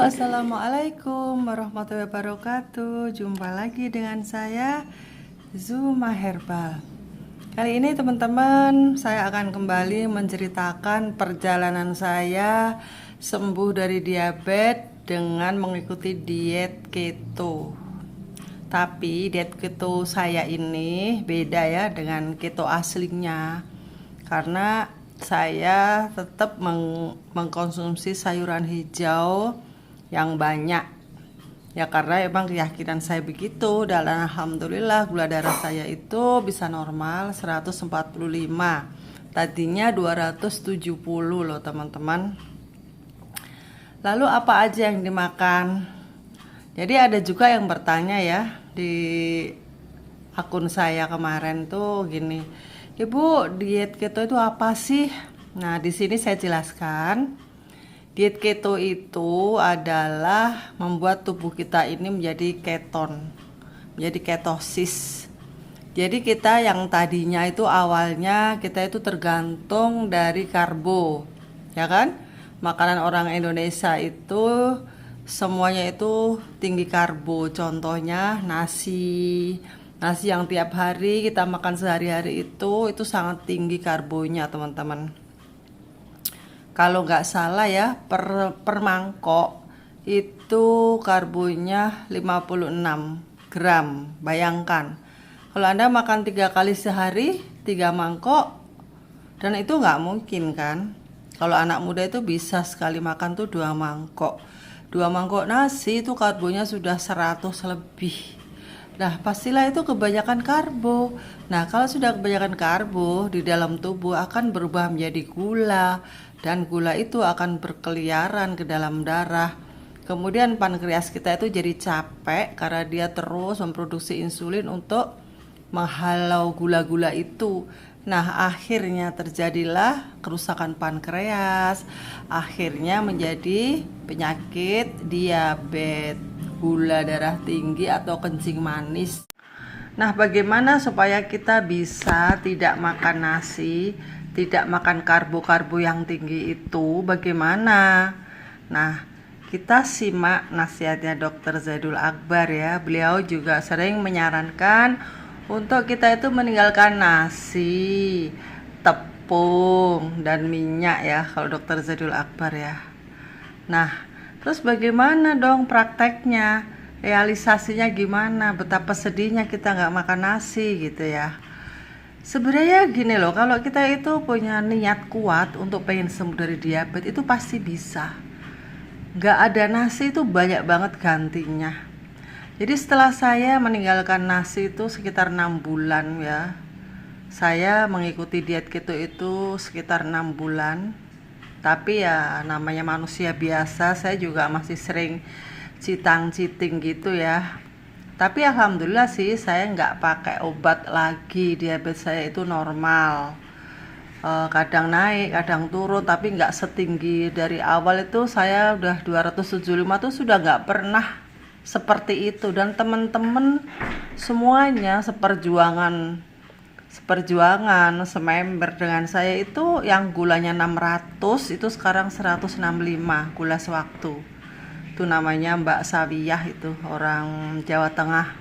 Assalamualaikum warahmatullahi wabarakatuh. Jumpa lagi dengan saya Zuma Herbal. Kali ini teman-teman, saya akan kembali menceritakan perjalanan saya sembuh dari diabetes dengan mengikuti diet keto. Tapi diet keto saya ini beda ya dengan keto aslinya, karena saya tetap mengkonsumsi sayuran hijau yang banyak ya, karena emang keyakinan saya begitu. Dan alhamdulillah gula darah saya itu bisa normal 145, tadinya 270 loh teman-teman. Lalu apa aja yang dimakan? Jadi ada juga yang bertanya ya di akun saya kemarin tuh gini, Ibu, diet keto itu apa sih? Nah, di sini saya jelaskan. Diet keto itu adalah membuat tubuh kita ini menjadi keton, menjadi ketosis. Jadi kita yang tadinya itu awalnya kita itu tergantung dari karbo, ya kan? Makanan orang Indonesia itu semuanya itu tinggi karbo. Contohnya nasi yang tiap hari kita makan sehari-hari itu sangat tinggi karbonya teman-teman. Kalau nggak salah ya, per mangkok itu karbonya 56 gram. Bayangkan, kalau Anda makan 3 kali sehari 3 mangkok, dan itu nggak mungkin kan. Kalau anak muda itu bisa sekali makan tuh 2 mangkok. 2 mangkok nasi itu karbonya sudah 100 lebih. Nah, pastilah itu kebanyakan karbo. Nah, kalau sudah kebanyakan karbo, di dalam tubuh akan berubah menjadi gula, dan gula itu akan berkeliaran ke dalam darah. Kemudian pankreas kita itu jadi capek karena dia terus memproduksi insulin untuk menghalau gula-gula itu. Nah, akhirnya terjadilah kerusakan pankreas, akhirnya menjadi penyakit diabetes, gula darah tinggi atau kencing manis. Nah, bagaimana supaya kita bisa tidak makan nasi, tidak makan karbo-karbo yang tinggi itu? Bagaimana? Nah, kita simak nasihatnya Dr. Zaidul Akbar ya. Beliau juga sering menyarankan untuk kita itu meninggalkan nasi, tepung, dan minyak ya, kalau Dr. Zaidul Akbar ya. Nah, terus bagaimana dong prakteknya? Realisasinya gimana? Betapa sedihnya kita nggak makan nasi gitu ya. Sebenarnya gini loh, kalau kita itu punya niat kuat untuk pengen sembuh dari diabetes, itu pasti bisa. Nggak ada nasi itu banyak banget gantinya. Jadi setelah saya meninggalkan nasi itu sekitar 6 bulan ya. Saya mengikuti diet keto itu sekitar 6 bulan. Tapi ya namanya manusia biasa, saya juga masih sering citang-citing gitu ya. Tapi alhamdulillah sih saya nggak pakai obat lagi, diabetes saya itu normal. Kadang naik, kadang turun, tapi nggak setinggi dari awal. Itu saya udah 275 tuh sudah nggak pernah seperti itu. Dan teman-teman semuanya semember dengan saya itu yang gulanya 600 itu sekarang 165 gula sewaktu. Itu namanya Mbak Sawiyah, itu orang Jawa Tengah.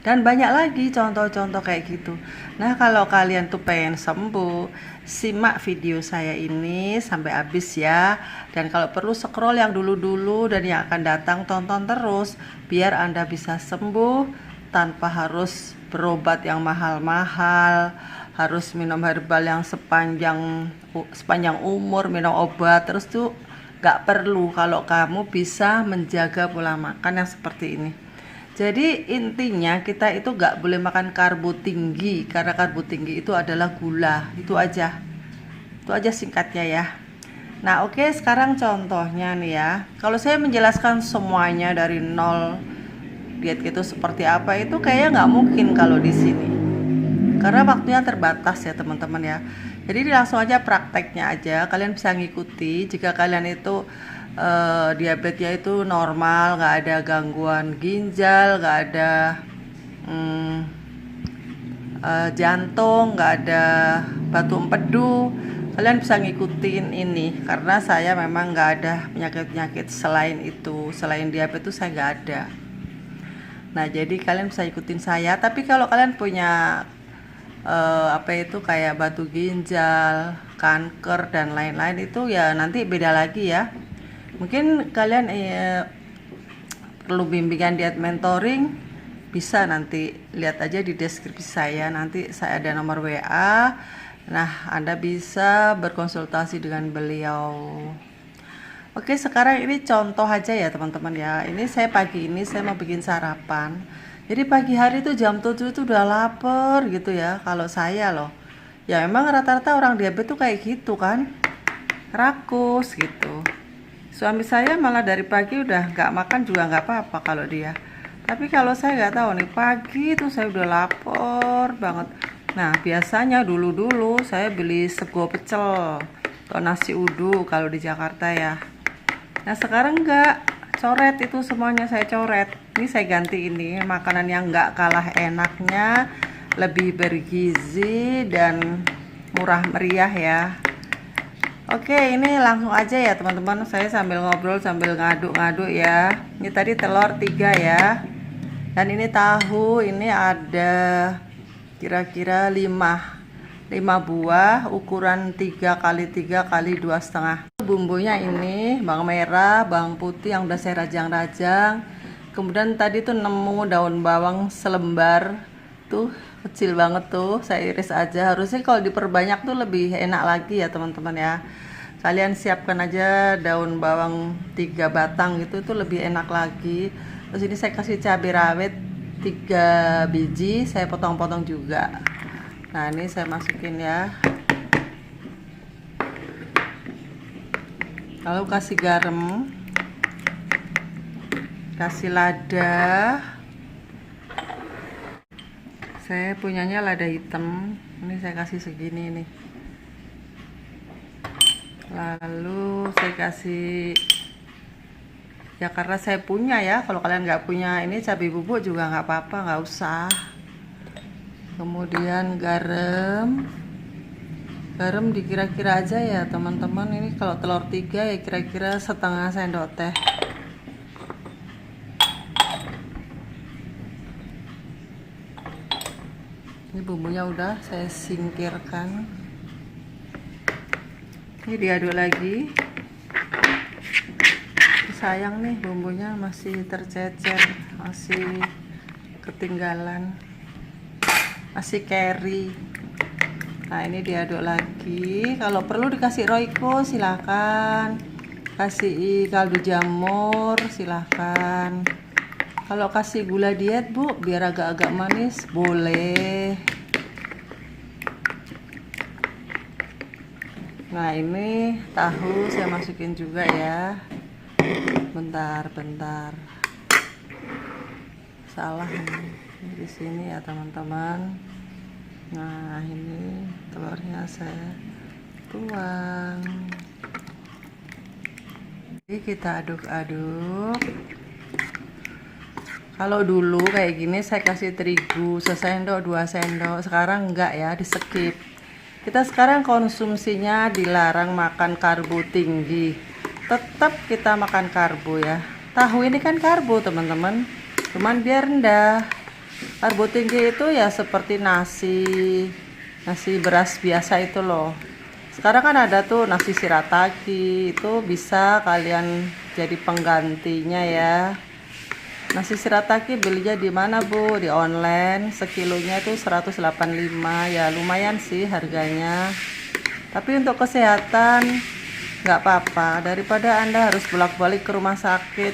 Dan banyak lagi contoh-contoh kayak gitu. Nah, kalau kalian tuh pengen sembuh, simak video saya ini sampai habis ya. Dan kalau perlu scroll yang dulu-dulu dan yang akan datang, tonton terus biar Anda bisa sembuh tanpa harus berobat yang mahal-mahal, harus minum herbal yang sepanjang umur minum obat terus tuh nggak perlu kalau kamu bisa menjaga pola makan yang seperti ini. Jadi intinya kita itu nggak boleh makan karbo tinggi, karena karbo tinggi itu adalah gula. Itu aja singkatnya ya. Nah, oke, sekarang contohnya nih ya. Kalau saya menjelaskan semuanya dari nol diet keto seperti apa, itu kayaknya nggak mungkin kalau di sini, karena waktunya terbatas ya teman-teman ya. Jadi langsung aja prakteknya aja, kalian bisa ngikuti. Jika kalian itu diabetesnya itu normal, nggak ada gangguan ginjal, nggak ada jantung, nggak ada batu empedu, Kalian bisa ngikutin ini karena saya memang nggak ada penyakit-penyakit selain itu, selain diabetes itu saya nggak ada. Nah jadi kalian bisa ikutin saya. Tapi kalau kalian punya apa itu kayak batu ginjal, kanker dan lain-lain itu ya nanti beda lagi ya. Mungkin kalian perlu bimbingan diet mentoring, bisa nanti lihat aja di deskripsi saya, nanti saya ada nomor WA. Nah Anda bisa berkonsultasi dengan beliau. Oke, sekarang ini contoh aja ya teman-teman ya. Ini saya pagi ini saya mau bikin sarapan. Jadi pagi hari itu jam 7 itu udah lapar gitu ya. Kalau saya loh, ya memang rata-rata orang diabetes tuh kayak gitu kan, rakus gitu. Suami saya malah dari pagi udah nggak makan juga nggak apa-apa kalau dia. Tapi kalau saya nggak tahu nih, pagi itu saya udah lapar banget. Nah biasanya dulu-dulu saya beli sego pecel atau nasi uduk kalau di Jakarta ya. Nah sekarang enggak, coret itu semuanya saya coret. Ini saya ganti ini makanan yang enggak kalah enaknya, lebih bergizi dan murah meriah ya. Oke, ini langsung aja ya teman-teman. Saya sambil ngobrol sambil ngaduk-ngaduk ya. Ini tadi telur 3 ya. Dan ini tahu, ini ada kira-kira 5 buah ukuran 3 kali 3 kali 2,5. Bumbunya ini bawang merah, bawang putih yang udah saya rajang-rajang. Kemudian tadi tuh nemu daun bawang selembar tuh kecil banget tuh, saya iris aja. Harusnya kalau diperbanyak tuh lebih enak lagi ya teman-teman ya. Kalian siapkan aja daun bawang 3 batang gitu tuh lebih enak lagi. Terus ini saya kasih cabai rawit 3 biji, saya potong-potong juga. Nah ini saya masukin ya. Lalu kasih garam, kasih lada. Saya punyanya lada hitam, ini saya kasih segini nih. Lalu saya kasih, ya karena saya punya ya, kalau kalian nggak punya ini cabai bubuk juga nggak apa-apa, nggak usah. Kemudian garam dikira-kira aja ya teman-teman. Ini kalau telur 3 ya kira-kira setengah sendok teh. Ini bumbunya udah saya singkirkan. Ini diaduk lagi. Sayang nih bumbunya masih tercecer, masih ketinggalan, masih carry. Nah ini diaduk lagi. Kalau perlu dikasih Royco silahkan, kasih kaldu jamur silahkan. Kalau kasih gula diet bu biar agak-agak manis boleh. Nah ini tahu saya masukin juga ya. Bentar salah nih di sini ya teman-teman. Nah ini telurnya saya tuang. Jadi kita aduk-aduk. Kalau dulu kayak gini saya kasih terigu sesendok 2 sendok, sekarang enggak ya, di skip. Kita sekarang konsumsinya dilarang makan karbo tinggi, tetap kita makan karbo ya. Tahu ini kan karbo teman-teman, cuman biar rendah. Karbo tinggi itu ya seperti nasi beras biasa itu loh. Sekarang kan ada tuh nasi shirataki, itu bisa kalian jadi penggantinya ya. Nasi shirataki belinya di mana bu? Di online, sekilonya itu 185 ya, lumayan sih harganya. Tapi untuk kesehatan nggak apa-apa, daripada Anda harus bolak-balik ke rumah sakit.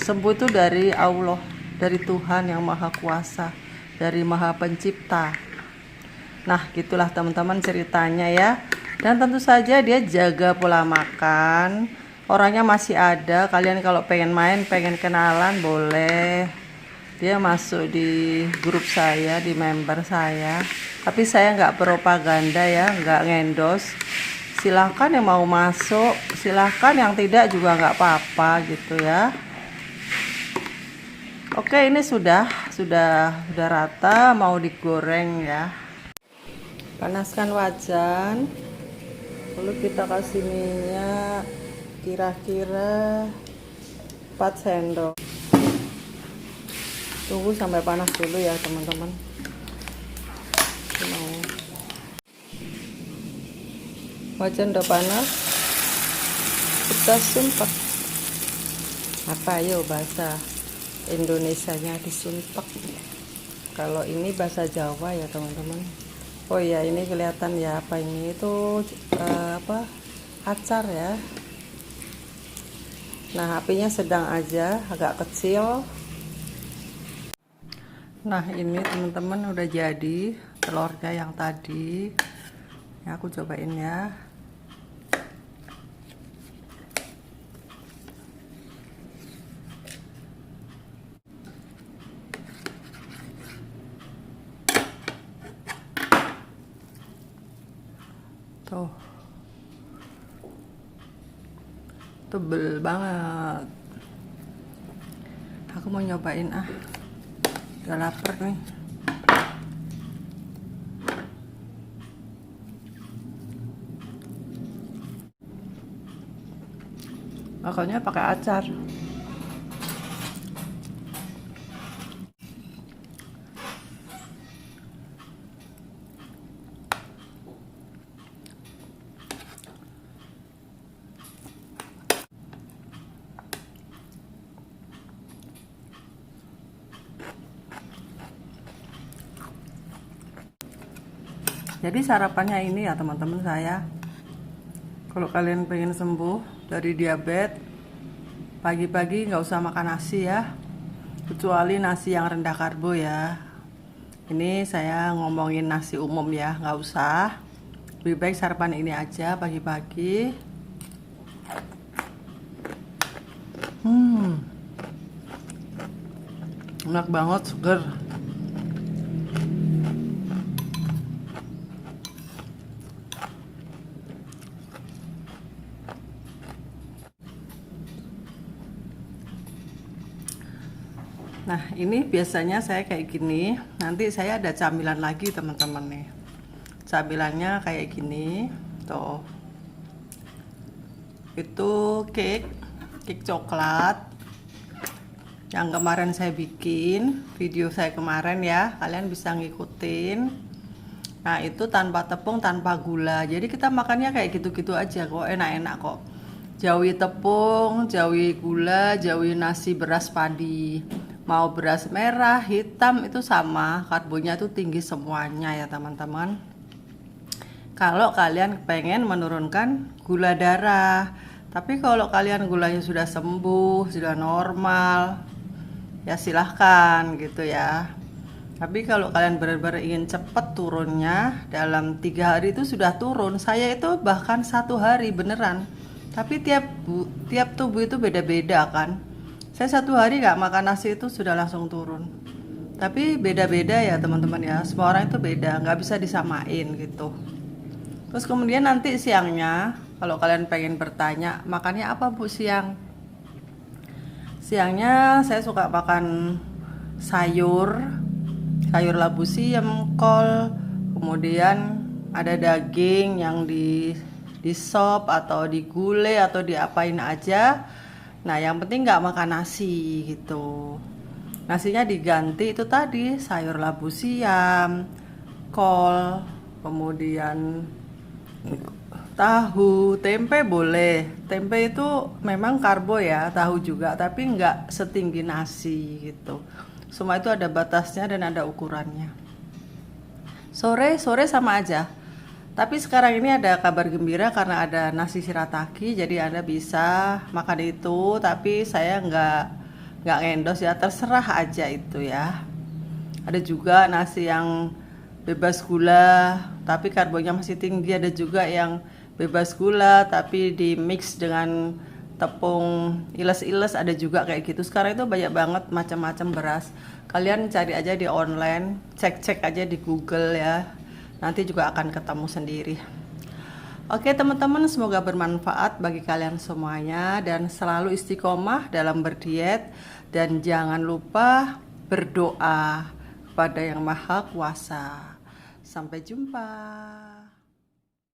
Sembuh itu dari Allah, dari Tuhan yang Maha Kuasa, dari Maha Pencipta. Nah gitulah teman-teman ceritanya ya. Dan tentu saja dia jaga pola makan. Orangnya masih ada, kalian kalau pengen main, pengen kenalan boleh. Dia masuk di grup saya, di member saya. Tapi saya nggak propaganda ya, nggak ngendos. Silahkan yang mau masuk, silahkan, yang tidak juga nggak apa-apa gitu ya. Oke, ini sudah rata, mau digoreng ya. Panaskan wajan. Lalu kita kasih minyak kira-kira 4 sendok. Tunggu sampai panas dulu ya teman-teman. Wajan udah panas, kita sumpek. Apa yo bahasa Indonesianya disumpek? Kalau ini bahasa Jawa ya teman-teman. Oh ya, ini kelihatan ya apa ini itu apa acar ya. Nah, apinya sedang aja, agak kecil. Nah, ini teman-teman udah jadi telurnya yang tadi. Ya, aku cobain ya. Tuh, tebel banget. Aku mau nyobain udah lapar nih. Makanya pakai acar. Jadi sarapannya ini ya teman-teman saya. Kalau kalian pengen sembuh dari diabetes, pagi-pagi nggak usah makan nasi ya, kecuali nasi yang rendah karbo ya. Ini saya ngomongin nasi umum ya, nggak usah. Lebih baik sarapan ini aja pagi-pagi. Enak banget, seger. Nah, ini biasanya saya kayak gini. Nanti saya ada camilan lagi teman-teman nih. Camilannya kayak gini. Tuh. Itu cake coklat. Yang kemarin saya bikin, video saya kemarin ya. Kalian bisa ngikutin. Nah, itu tanpa tepung, tanpa gula. Jadi kita makannya kayak gitu-gitu aja kok, enak-enak kok. Jauhi tepung, jauhi gula, jauhi nasi beras padi. Mau beras merah, hitam itu sama, karbonya itu tinggi semuanya ya teman-teman. Kalau kalian pengen menurunkan gula darah, tapi kalau kalian gulanya sudah sembuh, sudah normal, ya silahkan gitu ya. Tapi kalau kalian benar-benar ingin cepat turunnya, dalam 3 hari itu sudah turun. Saya itu bahkan 1 hari beneran. Tapi tiap tubuh itu beda-beda kan. Saya 1 hari nggak makan nasi itu sudah langsung turun. Tapi beda-beda ya teman-teman ya. Semua orang itu beda, nggak bisa disamain gitu. Terus kemudian nanti siangnya, kalau kalian pengen bertanya, makannya apa Bu siang? Siangnya saya suka makan sayur labu siam, kol, kemudian ada daging yang di sop atau digulai atau diapain aja. Nah, yang penting nggak makan nasi gitu. Nasinya diganti itu tadi sayur labu siam, kol, kemudian tahu, tempe boleh. Tempe itu memang karbo ya, tahu juga, tapi nggak setinggi nasi gitu. Semua itu ada batasnya dan ada ukurannya. Sore sama aja. Tapi sekarang ini ada kabar gembira karena ada nasi shirataki, jadi Anda bisa makan itu. Tapi saya nggak endos ya, terserah aja itu ya. Ada juga nasi yang bebas gula, tapi karbonya masih tinggi. Ada juga yang bebas gula, tapi di mix dengan tepung iles-iles, ada juga kayak gitu. Sekarang itu banyak banget macam-macam beras. Kalian cari aja di online, cek-cek aja di Google ya. Nanti juga akan ketemu sendiri. Oke teman-teman, semoga bermanfaat bagi kalian semuanya dan selalu istiqomah dalam berdiet, dan jangan lupa berdoa kepada Yang Maha Kuasa. Sampai jumpa.